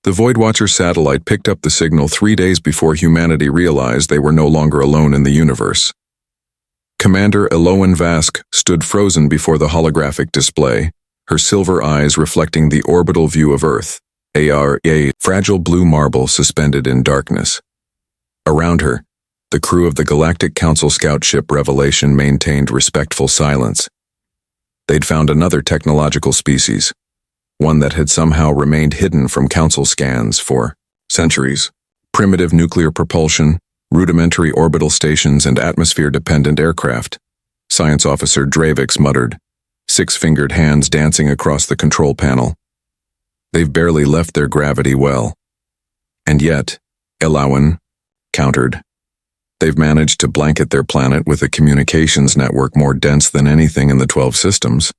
The Voidwatcher satellite picked up the signal 3 days before humanity realized they were no longer alone in the universe. Commander Elowen Vask stood frozen before the holographic display, her silver eyes reflecting the orbital view of Earth, a fragile blue marble suspended in darkness. Around her, the crew of the Galactic Council scout ship Revelation maintained respectful silence. They'd found another technological species, one that had somehow remained hidden from Council scans for centuries. Primitive nuclear propulsion, rudimentary orbital stations, and atmosphere-dependent aircraft. Science Officer Dravix muttered, six-fingered hands dancing across the control panel. They've barely left their gravity well. And yet, Elowen countered, they've managed to blanket their planet with a communications network more dense than anything in the 12 systems.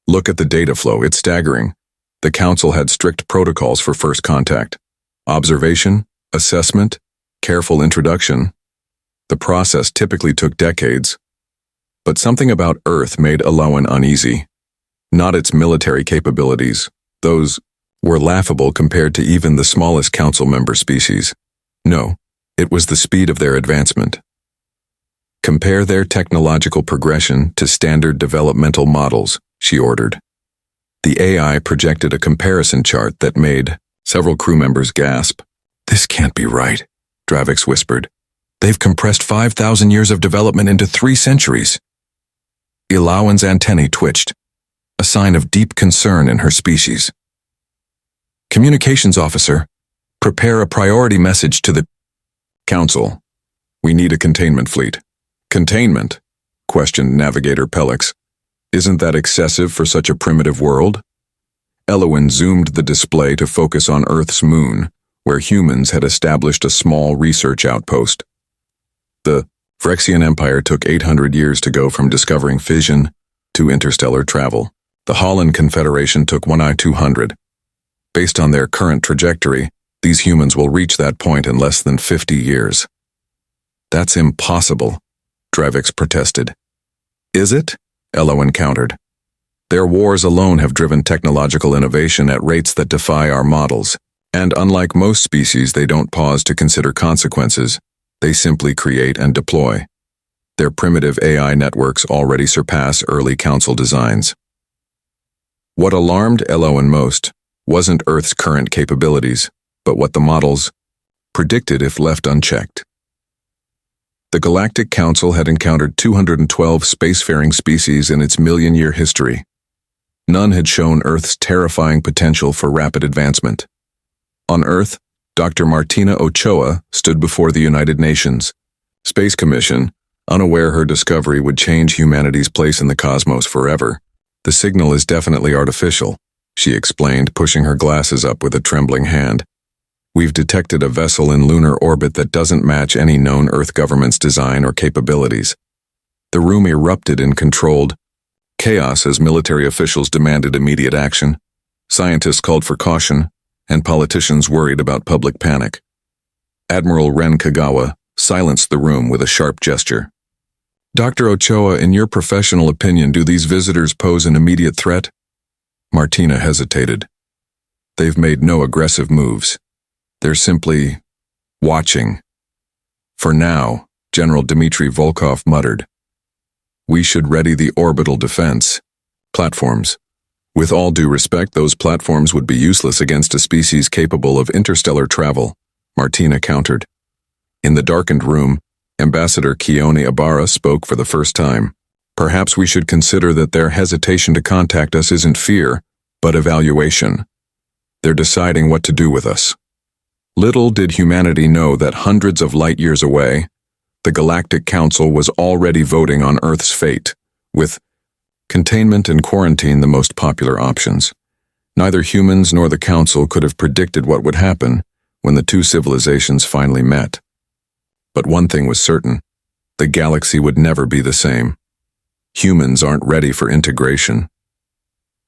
Look at the data flow, it's staggering. The Council had strict protocols for first contact. Observation, assessment, careful introduction. The process typically took decades. But something about Earth made Elowen uneasy. Not its military capabilities. Those were laughable compared to even the smallest Council member species. No, it was the speed of their advancement. Compare their technological progression to standard developmental models, she ordered. The AI projected a comparison chart that made several crew members gasp. This can't be right, Dravix whispered. They've compressed 5,000 years of development into 3 centuries. Elowen's antennae twitched, a sign of deep concern in her species. Communications officer, prepare a priority message to the Council. We need a containment fleet. Containment? Questioned Navigator Pellix. Isn't that excessive for such a primitive world? Elowen zoomed the display to focus on Earth's moon, where humans had established a small research outpost. The Phyrexian Empire took 800 years to go from discovering fission to interstellar travel. The Holland Confederation took 200. Based on their current trajectory, these humans will reach that point in less than 50 years. That's impossible, Dravix protested. Is it? Elowen countered. Their wars alone have driven technological innovation at rates that defy our models, and unlike most species, they don't pause to consider consequences. They simply create and deploy. Their primitive AI networks already surpass early Council designs. What alarmed Elowen most wasn't Earth's current capabilities, but what the models predicted if left unchecked. The Galactic Council had encountered 212 spacefaring species in its million-year history. None had shown Earth's terrifying potential for rapid advancement. On Earth, Dr. Martina Ochoa stood before the United Nations Space Commission, unaware her discovery would change humanity's place in the cosmos forever. The signal is definitely artificial, she explained, pushing her glasses up with a trembling hand. We've detected a vessel in lunar orbit that doesn't match any known Earth government's design or capabilities. The room erupted in controlled chaos as military officials demanded immediate action, scientists called for caution, and politicians worried about public panic. Admiral Ren Kagawa silenced the room with a sharp gesture. Dr. Ochoa, in your professional opinion, do these visitors pose an immediate threat? Martina hesitated. They've made no aggressive moves. They're simply watching. For now, General Dmitry Volkov muttered. We should ready the orbital defense platforms. With all due respect, those platforms would be useless against a species capable of interstellar travel, Martina countered. In the darkened room, Ambassador Keone Ibarra spoke for the first time. Perhaps we should consider that their hesitation to contact us isn't fear, but evaluation. They're deciding what to do with us. Little did humanity know that hundreds of light years away, the Galactic Council was already voting on Earth's fate, with containment and quarantine the most popular options. Neither humans nor the Council could have predicted what would happen when the two civilizations finally met. But one thing was certain, the galaxy would never be the same. Humans aren't ready for integration.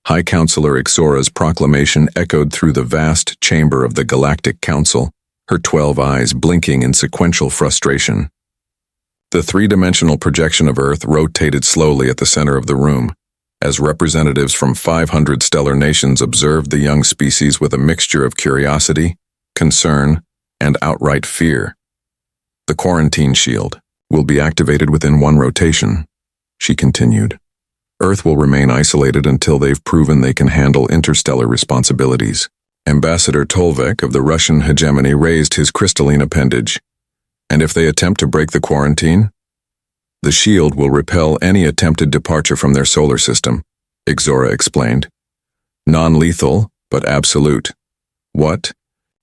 High Counselor Ixora's proclamation echoed through the vast chamber of the Galactic Council, her 12 eyes blinking in sequential frustration. The three-dimensional projection of Earth rotated slowly at the center of the room, as representatives from 500 stellar nations observed the young species with a mixture of curiosity, concern, and outright fear. The quarantine shield will be activated within one rotation, she continued. Earth will remain isolated until they've proven they can handle interstellar responsibilities. Ambassador Tolvek of the Russian hegemony raised his crystalline appendage. And if they attempt to break the quarantine, the shield will repel any attempted departure from their solar system, Ixora explained. Non-lethal, but absolute. What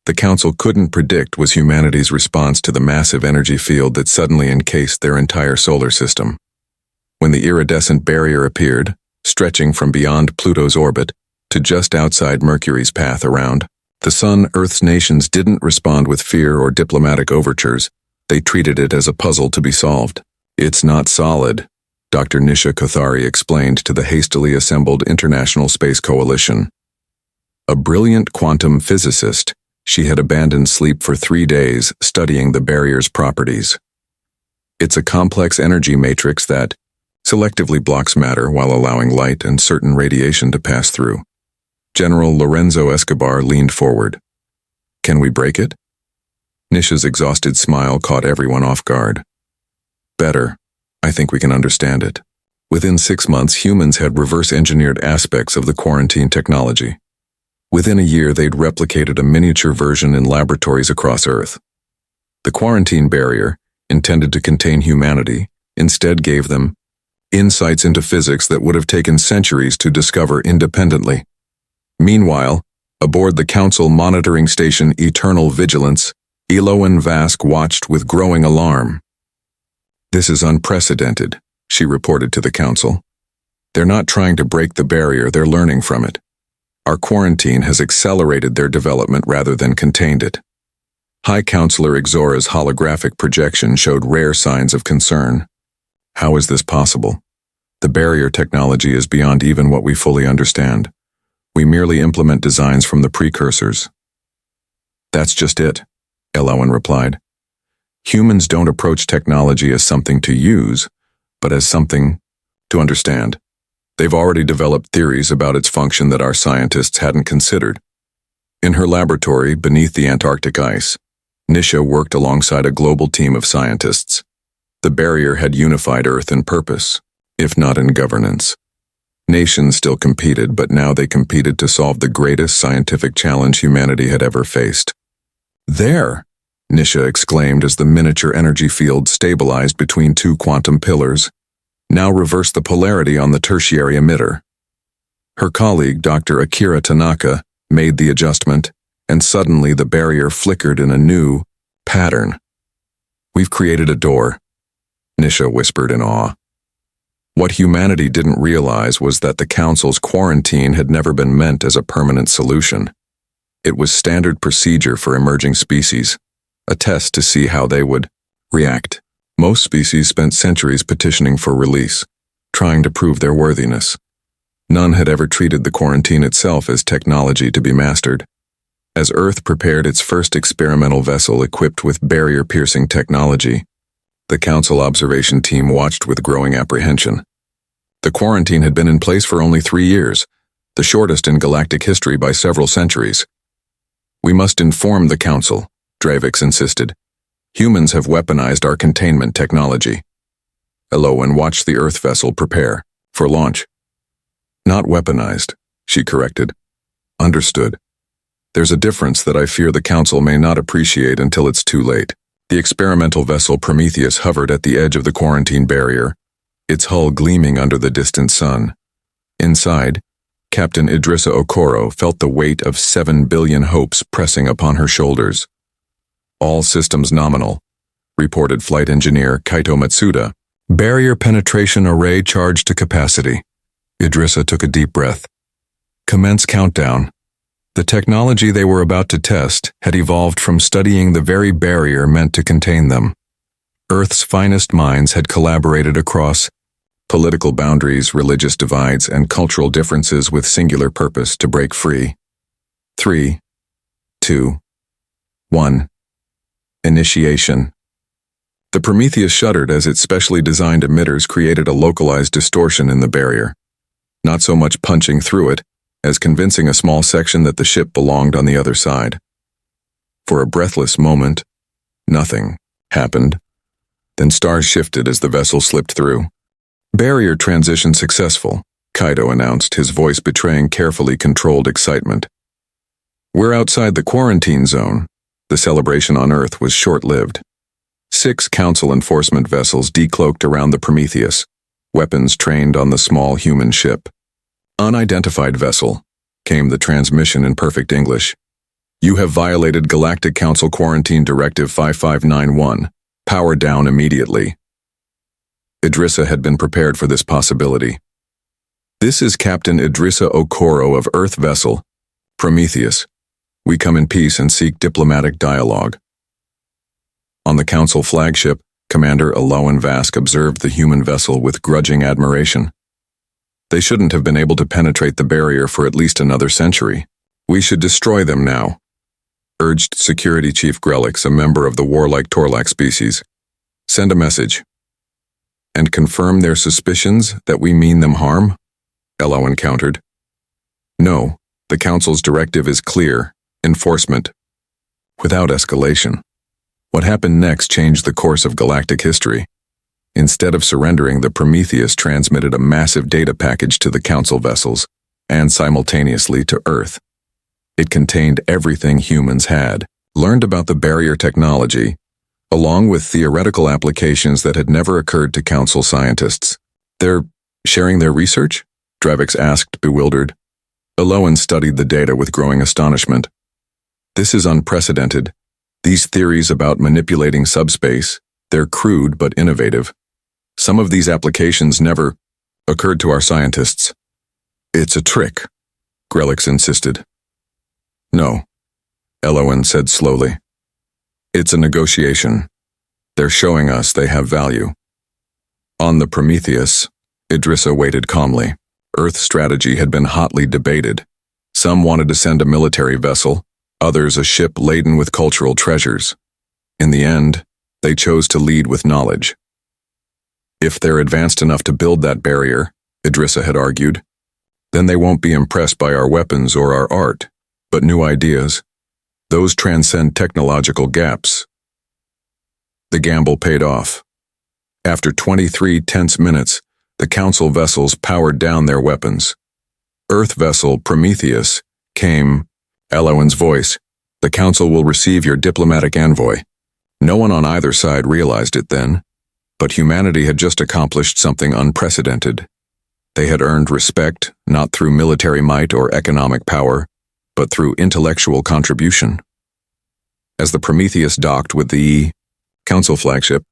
the Council couldn't predict was humanity's response to the massive energy field that suddenly encased their entire solar system. When the iridescent barrier appeared, stretching from beyond Pluto's orbit to just outside Mercury's path around the Sun, Earth's nations didn't respond with fear or diplomatic overtures. They treated it as a puzzle to be solved. It's not solid, Dr. Nisha Kothari explained to the hastily assembled International Space Coalition. A brilliant quantum physicist, she had abandoned sleep for 3 days studying the barrier's properties. It's a complex energy matrix that selectively blocks matter while allowing light and certain radiation to pass through. General Lorenzo Escobar leaned forward. Can we break it? Nisha's exhausted smile caught everyone off guard. Better. I think we can understand it. Within 6 months, humans had reverse-engineered aspects of the quarantine technology. Within a year, they'd replicated a miniature version in laboratories across Earth. The quarantine barrier, intended to contain humanity, instead gave them insights into physics that would have taken centuries to discover independently. Meanwhile, aboard the Council monitoring station Eternal Vigilance, Eloan Vask watched with growing alarm. This is unprecedented, she reported to the Council. They're not trying to break the barrier, they're learning from it. Our quarantine has accelerated their development rather than contained it. High Counselor Ixora's holographic projection showed rare signs of concern. How is this possible? The barrier technology is beyond even what we fully understand. We merely implement designs from the precursors. That's just it, Eloan replied. Humans don't approach technology as something to use, but as something to understand. They've already developed theories about its function that our scientists hadn't considered. In her laboratory beneath the Antarctic ice, Nisha worked alongside a global team of scientists. The barrier had unified Earth in purpose, if not in governance. Nations still competed, but now they competed to solve the greatest scientific challenge humanity had ever faced. There! Nisha exclaimed as the miniature energy field stabilized between 2 quantum pillars. Now reverse the polarity on the tertiary emitter. Her colleague, Dr. Akira Tanaka, made the adjustment, and suddenly the barrier flickered in a new pattern. We've created a door, Nisha whispered in awe. What humanity didn't realize was that the Council's quarantine had never been meant as a permanent solution. It was standard procedure for emerging species, a test to see how they would react. Most species spent centuries petitioning for release, trying to prove their worthiness. None had ever treated the quarantine itself as technology to be mastered. As Earth prepared its first experimental vessel equipped with barrier-piercing technology, the Council observation team watched with growing apprehension. The quarantine had been in place for only 3 years, the shortest in galactic history by several centuries. We must inform the Council, Dravix insisted. Humans have weaponized our containment technology. Eloan watched the Earth vessel prepare for launch. Not weaponized, she corrected. Understood. There's a difference that I fear the Council may not appreciate until it's too late. The experimental vessel Prometheus hovered at the edge of the quarantine barrier, its hull gleaming under the distant sun. Inside, Captain Idrissa Okoro felt the weight of 7 billion hopes pressing upon her shoulders. All systems nominal, reported flight engineer Kaito Matsuda. Barrier penetration array charged to capacity. Idrissa took a deep breath. Commence countdown. The technology they were about to test had evolved from studying the very barrier meant to contain them. Earth's finest minds had collaborated across political boundaries, religious divides, and cultural differences with singular purpose to break free. 3, 2, 1. Initiation. The Prometheus shuddered as its specially designed emitters created a localized distortion in the barrier. not so much punching through it as convincing a small section that the ship belonged on the other side. For a breathless moment, nothing happened. Then stars shifted as the vessel slipped through. Barrier transition successful, Kaido announced, his voice betraying carefully controlled excitement. We're outside the quarantine zone. The celebration on Earth was short-lived. 6 Council enforcement vessels decloaked around the Prometheus, weapons trained on the small human ship. Unidentified vessel, came the transmission in perfect English. You have violated Galactic Council Quarantine Directive 5591. Power down immediately. Idrissa had been prepared for this possibility. This is Captain Idrissa Okoro of Earth Vessel, Prometheus. We come in peace and seek diplomatic dialogue. On the Council flagship, Commander Aloan Vask observed the human vessel with grudging admiration. They shouldn't have been able to penetrate the barrier for at least another century. We should destroy them now, urged Security Chief Grelix, a member of the warlike Torlak species. Send a message. And confirm their suspicions that we mean them harm? Aloan countered. No, the Council's directive is clear. Enforcement. Without escalation. What happened next changed the course of galactic history. Instead of surrendering, the Prometheus transmitted a massive data package to the Council vessels, and simultaneously to Earth. It contained everything humans had learned about the barrier technology, along with theoretical applications that had never occurred to Council scientists. They're sharing their research? Dravix asked, bewildered. Aloan studied the data with growing astonishment. This is unprecedented. These theories about manipulating subspace, they're crude but innovative. Some of these applications never occurred to our scientists. It's a trick, Grelix insisted. No, Aloan said slowly. It's a negotiation. They're showing us they have value. On the Prometheus, Idrissa waited calmly. Earth strategy had been hotly debated. Some wanted to send a military vessel, others a ship laden with cultural treasures. In the end, they chose to lead with knowledge. If they're advanced enough to build that barrier, Idrissa had argued, then they won't be impressed by our weapons or our art, but new ideas. Those transcend technological gaps. The gamble paid off. After 23 tense minutes, the Council vessels powered down their weapons. Earth vessel Prometheus came, Aloan's voice. The Council will receive your diplomatic envoy. No one on either side realized it then, but humanity had just accomplished something unprecedented. They had earned respect, not through military might or economic power, but through intellectual contribution. As the Prometheus docked with the Council flagship,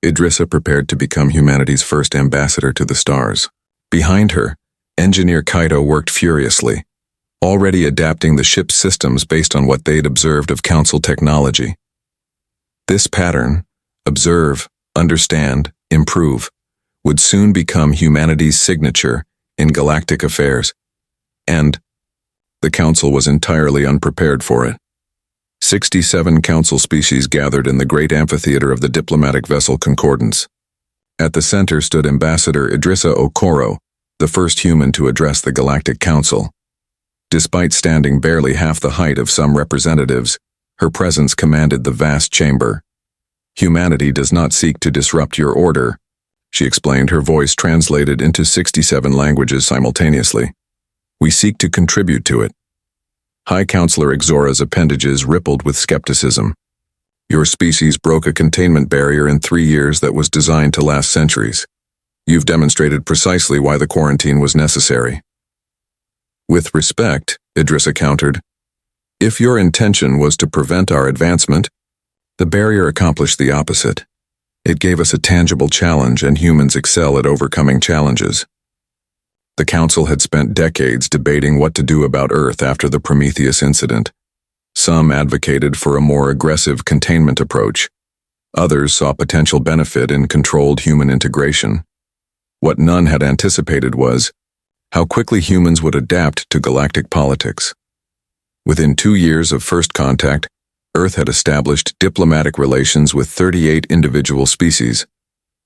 Idrissa prepared to become humanity's first ambassador to the stars. Behind her, Engineer Kaido worked furiously, already adapting the ship's systems based on what they'd observed of Council technology. This pattern, observe, understand, improve, would soon become humanity's signature in galactic affairs, and the Council was entirely unprepared for it. 67 Council species gathered in the great amphitheater of the diplomatic vessel Concordance. At the center stood Ambassador Idrissa Okoro, the first human to address the Galactic Council. Despite standing barely half the height of some representatives, her presence commanded the vast chamber. Humanity does not seek to disrupt your order, she explained, her voice translated into 67 languages simultaneously. We seek to contribute to it. High Counselor Ixora's appendages rippled with skepticism. Your species broke a containment barrier in 3 years that was designed to last centuries. You've demonstrated precisely why the quarantine was necessary. With respect, Idrissa countered, if your intention was to prevent our advancement, the barrier accomplished the opposite. It gave us a tangible challenge, and humans excel at overcoming challenges. The Council had spent decades debating what to do about Earth after the Prometheus incident. Some advocated for a more aggressive containment approach. Others saw potential benefit in controlled human integration. What none had anticipated was how quickly humans would adapt to galactic politics. Within 2 years of first contact, Earth had established diplomatic relations with 38 individual species,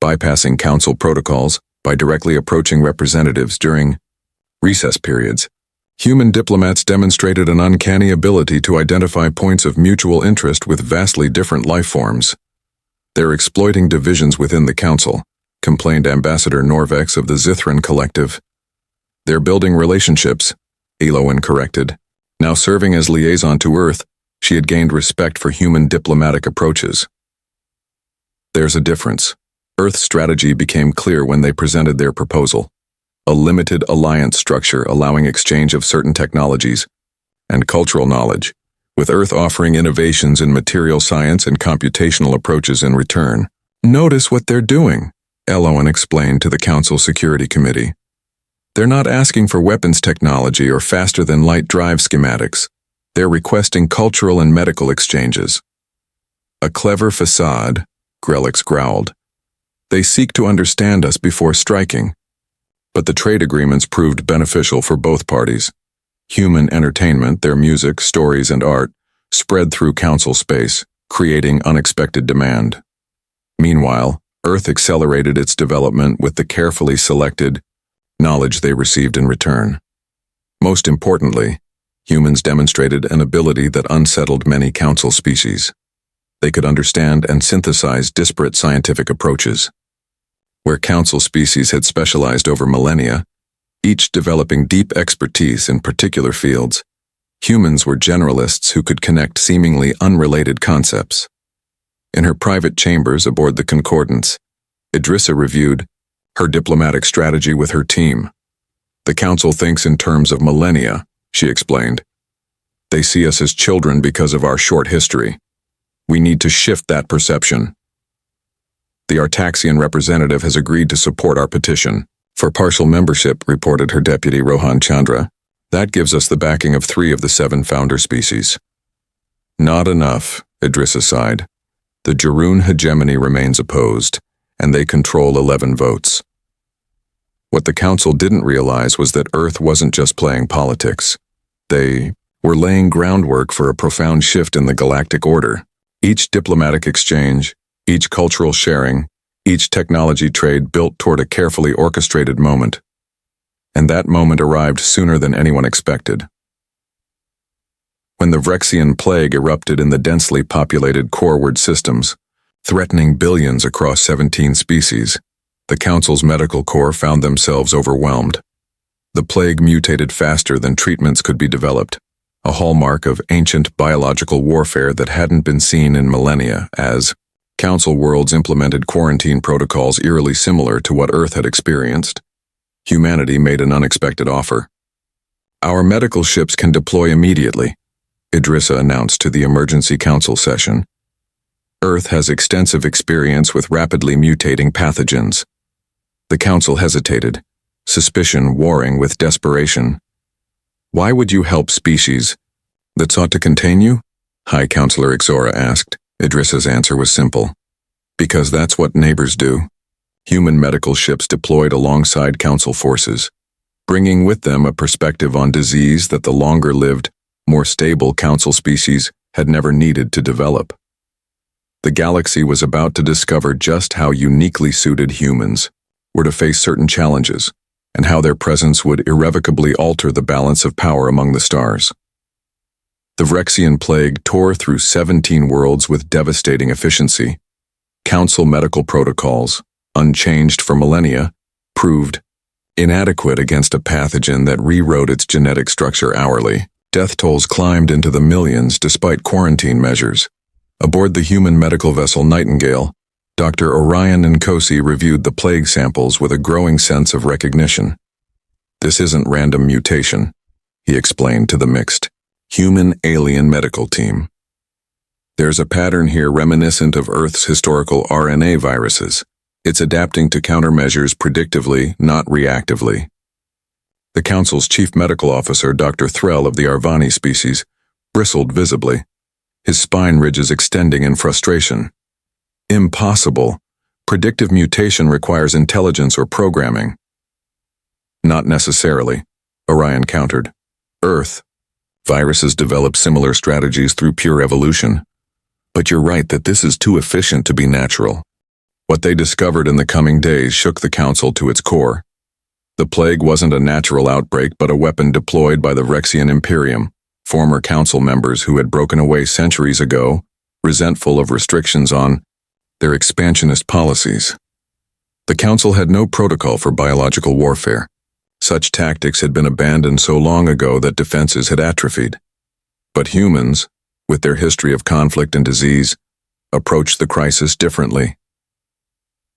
bypassing Council protocols by directly approaching representatives during recess periods. Human diplomats demonstrated an uncanny ability to identify points of mutual interest with vastly different life forms. They're exploiting divisions within the Council, complained Ambassador Norvex of the Zithran Collective. They're building relationships, Elowen corrected. Now serving as liaison to Earth, she had gained respect for human diplomatic approaches. There's a difference. Earth's strategy became clear when they presented their proposal. A limited alliance structure allowing exchange of certain technologies and cultural knowledge, with Earth offering innovations in material science and computational approaches in return. Notice what they're doing, Elowen explained to the Council Security Committee. They're not asking for weapons technology or faster-than-light drive schematics. They're requesting cultural and medical exchanges. A clever facade, Grelix growled. They seek to understand us before striking. But the trade agreements proved beneficial for both parties. Human entertainment, their music, stories, and art, spread through Council space, creating unexpected demand. Meanwhile, Earth accelerated its development with the carefully selected knowledge they received in return. Most importantly, humans demonstrated an ability that unsettled many Council species. They could understand and synthesize disparate scientific approaches. Where Council species had specialized over millennia, each developing deep expertise in particular fields, humans were generalists who could connect seemingly unrelated concepts. In her private chambers aboard the Concordance, Idrissa reviewed her diplomatic strategy with her team. The Council thinks in terms of millennia, she explained. They see us as children because of our short history. We need to shift that perception. The Artaxian representative has agreed to support our petition for partial membership, reported her deputy Rohan Chandra. That gives us the backing of 3 of the 7 founder species. Not enough, Idrissa sighed. The Jarun hegemony remains opposed, and they control 11 votes. What the Council didn't realize was that Earth wasn't just playing politics. They were laying groundwork for a profound shift in the galactic order. Each diplomatic exchange, each cultural sharing, each technology trade built toward a carefully orchestrated moment. And that moment arrived sooner than anyone expected. When the Vrexian plague erupted in the densely populated Coreward systems, threatening billions across 17 species, the Council's medical corps found themselves overwhelmed. The plague mutated faster than treatments could be developed, a hallmark of ancient biological warfare that hadn't been seen in millennia. As Council worlds implemented quarantine protocols eerily similar to what Earth had experienced, humanity made an unexpected offer. Our medical ships can deploy immediately, Idrissa announced to the Emergency Council session. Earth has extensive experience with rapidly mutating pathogens. The Council hesitated, suspicion warring with desperation. Why would you help species that sought to contain you? High Counselor Ixora asked. Idrissa's answer was simple. Because that's what neighbors do. Human medical ships deployed alongside Council forces, bringing with them a perspective on disease that the longer-lived, more stable Council species had never needed to develop. The galaxy was about to discover just how uniquely suited humans were to face certain challenges, and how their presence would irrevocably alter the balance of power among the stars. The Vrexian plague tore through 17 worlds with devastating efficiency. Council medical protocols, unchanged for millennia, proved inadequate against a pathogen that rewrote its genetic structure hourly. Death tolls climbed into the millions despite quarantine measures. Aboard the human medical vessel Nightingale, Dr. Orion Nkosi reviewed the plague samples with a growing sense of recognition. This isn't random mutation, he explained to the mixed human-alien medical team. There's a pattern here reminiscent of Earth's historical RNA viruses. It's adapting to countermeasures predictively, not reactively. The Council's chief medical officer, Dr. Threll of the Arvani species, bristled visibly, his spine ridges extending in frustration. Impossible. Predictive mutation requires intelligence or programming. Not necessarily, Orion countered. Earth. Viruses develop similar strategies through pure evolution. But you're right that this is too efficient to be natural. What they discovered in the coming days shook the Council to its core. The plague wasn't a natural outbreak but a weapon deployed by the Vrexian Imperium, former council members who had broken away centuries ago, resentful of restrictions on their expansionist policies. The council had no protocol for biological warfare. Such tactics had been abandoned so long ago that defenses had atrophied. But humans, with their history of conflict and disease, approached the crisis differently.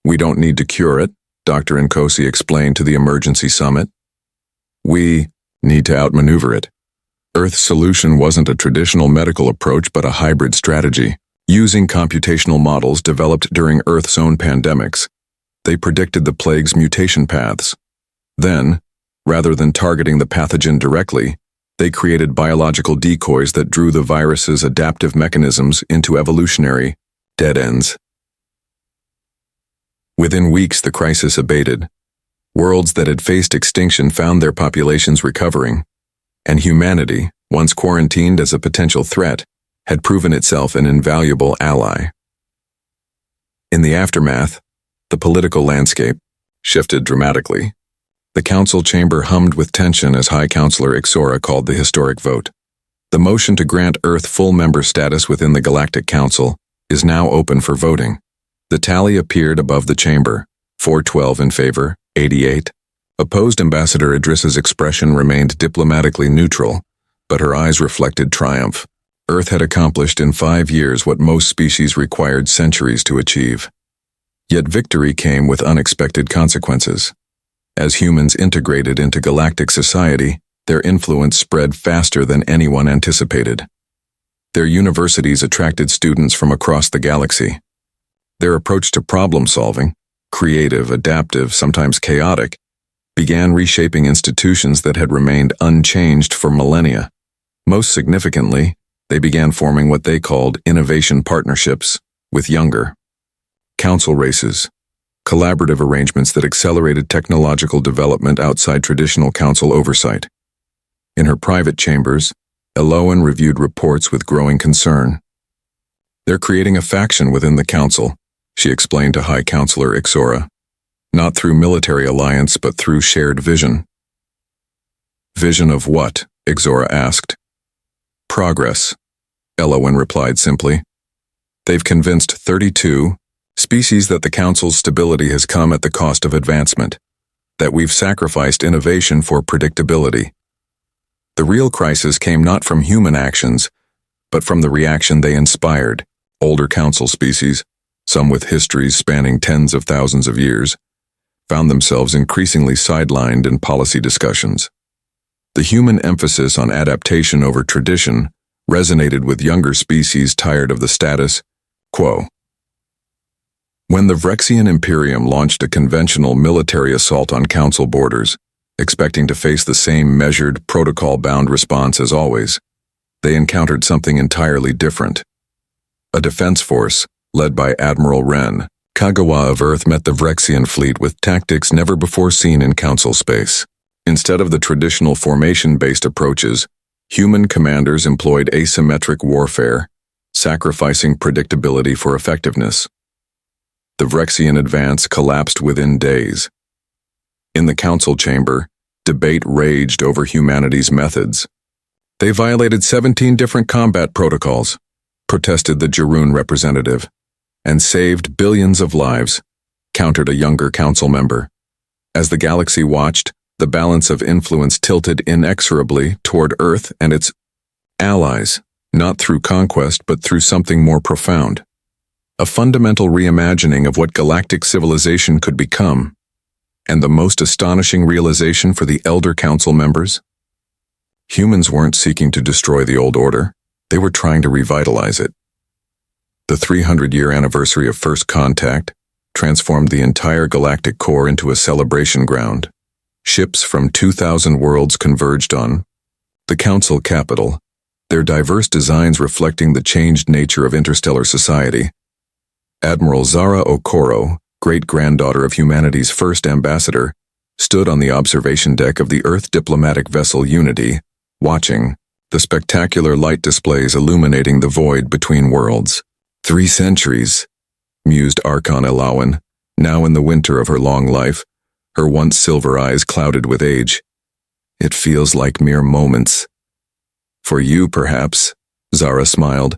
"We don't need to cure it," Dr. Nkosi explained to the emergency summit. "We need to outmaneuver it." Earth's solution wasn't a traditional medical approach but a hybrid strategy. Using computational models developed during Earth's own pandemics, they predicted the plague's mutation paths. Then, rather than targeting the pathogen directly, they created biological decoys that drew the virus's adaptive mechanisms into evolutionary dead ends. Within weeks, the crisis abated. Worlds that had faced extinction found their populations recovering, and humanity, once quarantined as a potential threat, had proven itself an invaluable ally. In the aftermath, the political landscape shifted dramatically. The council chamber hummed with tension as High Counselor Ixora called the historic vote. The motion to grant Earth full member status within the Galactic Council is now open for voting. The tally appeared above the chamber, 412 in favor, 88. Opposed. Ambassador Idrissa's expression remained diplomatically neutral, but her eyes reflected triumph. Earth had accomplished in 5 years what most species required centuries to achieve. Yet victory came with unexpected consequences. As humans integrated into galactic society, their influence spread faster than anyone anticipated. Their universities attracted students from across the galaxy. Their approach to problem-solving, creative, adaptive, sometimes chaotic, began reshaping institutions that had remained unchanged for millennia. Most significantly, they began forming what they called innovation partnerships with younger council races, collaborative arrangements that accelerated technological development outside traditional council oversight. In her private chambers, Eloan reviewed reports with growing concern. "They're creating a faction within the council," she explained to High Counselor Ixora, "not through military alliance but through shared vision." "Vision of what?" Ixora asked. "Progress," Eloan replied simply. "They've convinced 32 species that the Council's stability has come at the cost of advancement, that we've sacrificed innovation for predictability. The real crisis came not from human actions, but from the reaction they inspired. Older Council species, some with histories spanning tens of thousands of years, found themselves increasingly sidelined in policy discussions. The human emphasis on adaptation over tradition resonated with younger species tired of the status quo. When the Vrexian Imperium launched a conventional military assault on council borders, expecting to face the same measured, protocol-bound response as always, they encountered something entirely different. A defense force, led by Admiral Ren, Kagawa of Earth, met the Vrexian fleet with tactics never before seen in council space. Instead of the traditional formation-based approaches, human commanders employed asymmetric warfare, sacrificing predictability for effectiveness. The Vrexian advance collapsed within days. In the council chamber, debate raged over humanity's methods. "They violated 17 different combat protocols," protested the Jarun representative, "and saved billions of lives," countered a younger council member. As the galaxy watched, the balance of influence tilted inexorably toward Earth and its allies, not through conquest but through something more profound. A fundamental reimagining of what galactic civilization could become. And the most astonishing realization for the elder council members? Humans weren't seeking to destroy the old order, they were trying to revitalize it. The 300-year anniversary of First Contact transformed the entire galactic core into a celebration ground. Ships from 2,000 worlds converged on the council capital, their diverse designs reflecting the changed nature of interstellar society. Admiral Zara Okoro, great-granddaughter of humanity's first ambassador, stood on the observation deck of the Earth diplomatic vessel Unity, watching the spectacular light displays illuminating the void between worlds. 3 centuries, mused Archon Elawan, now in the winter of her long life, her once silver eyes clouded with age. "It feels like mere moments." "For you, perhaps," Zara smiled.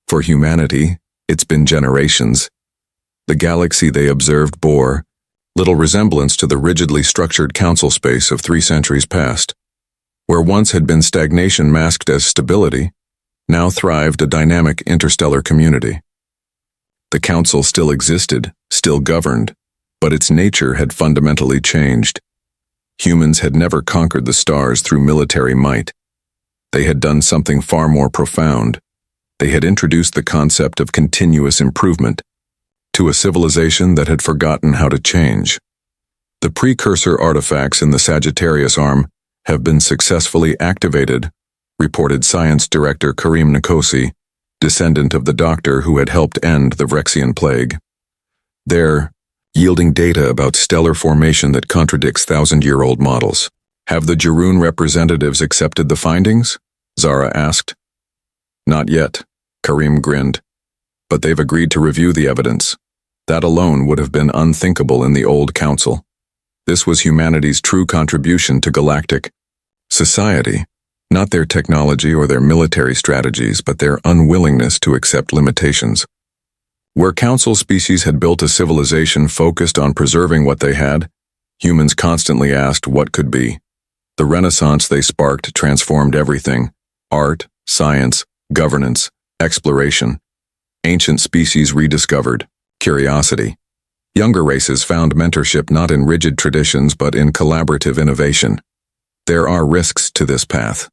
"For humanity, it's been generations." The galaxy they observed bore little resemblance to the rigidly structured council space of 3 centuries past. Where once had been stagnation masked as stability, now thrived a dynamic interstellar community. The council still existed, still governed, but its nature had fundamentally changed. Humans had never conquered the stars through military might. They had done something far more profound. They had introduced the concept of continuous improvement to a civilization that had forgotten how to change. The precursor artifacts in the Sagittarius arm have been successfully activated, reported Science Director Karim Nkosi, descendant of the doctor who had helped end the Vrexian plague. They're yielding data about stellar formation that contradicts thousand-year-old models. "Have the Jeroen representatives accepted the findings?" Zara asked. "Not yet," Karim grinned. "But they've agreed to review the evidence. That alone would have been unthinkable in the old council. This was humanity's true contribution to galactic society, not their technology or their military strategies, but their unwillingness to accept limitations. Where council species had built a civilization focused on preserving what they had, humans constantly asked what could be. The renaissance they sparked transformed everything: art, science, governance, exploration. Ancient species rediscovered curiosity. Younger races found mentorship not in rigid traditions but in collaborative innovation. "There are risks to this path,"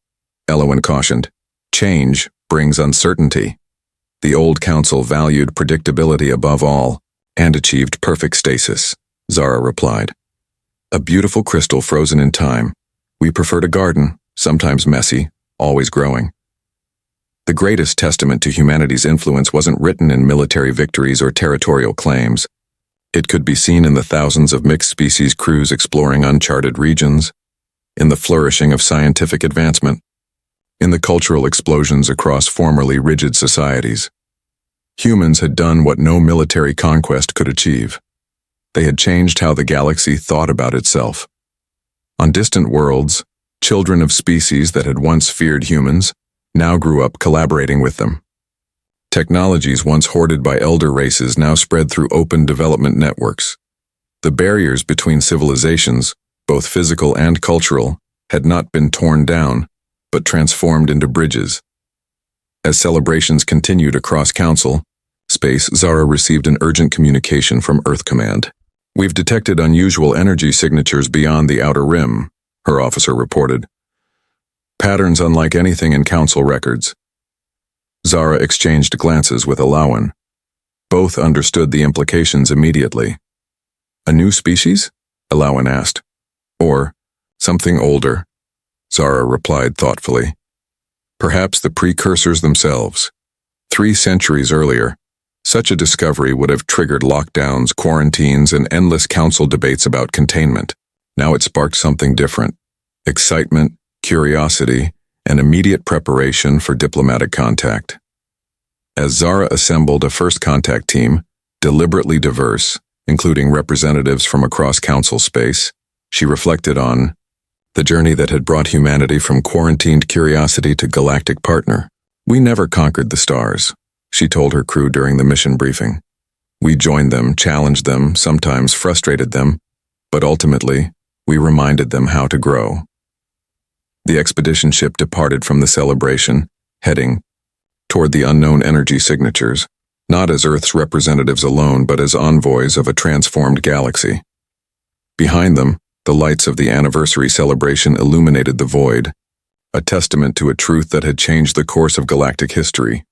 Elowen cautioned. "Change brings uncertainty." The old council valued predictability above all and achieved perfect stasis, Zara replied. "A beautiful crystal frozen in time. We preferred a garden, sometimes messy, always growing." The greatest testament to humanity's influence wasn't written in military victories or territorial claims. It could be seen in the thousands of mixed-species crews exploring uncharted regions, in the flourishing of scientific advancement, in the cultural explosions across formerly rigid societies. Humans had done what no military conquest could achieve. They had changed how the galaxy thought about itself. On distant worlds, children of species that had once feared humans now grew up collaborating with them. Technologies once hoarded by elder races now spread through open development networks. The barriers between civilizations, both physical and cultural, had not been torn down, but transformed into bridges. As celebrations continued across Council space, Zara received an urgent communication from Earth Command. "We've detected unusual energy signatures beyond the outer rim," her officer reported. "Patterns unlike anything in Council records." Zara exchanged glances with Elowen. Both understood the implications immediately. "A new species?" Elowen asked. "Or something older," Zara replied thoughtfully. "Perhaps the precursors themselves. 3 centuries earlier, such a discovery would have triggered lockdowns, quarantines, and endless council debates about containment. Now it sparked something different: excitement, curiosity, and immediate preparation for diplomatic contact. As Zara assembled a first contact team, deliberately diverse, including representatives from across council space, she reflected on the journey that had brought humanity from quarantined curiosity to galactic partner. "We never conquered the stars," she told her crew during the mission briefing. "We joined them, challenged them, sometimes frustrated them, but ultimately, we reminded them how to grow." The expedition ship departed from the celebration, heading toward the unknown energy signatures, not as Earth's representatives alone but as envoys of a transformed galaxy. Behind them, the lights of the anniversary celebration illuminated the void, a testament to a truth that had changed the course of galactic history.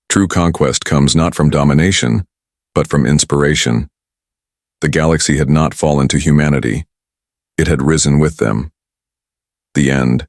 True conquest comes not from domination, but from inspiration. The galaxy had not fallen to humanity. It had risen with them. The end.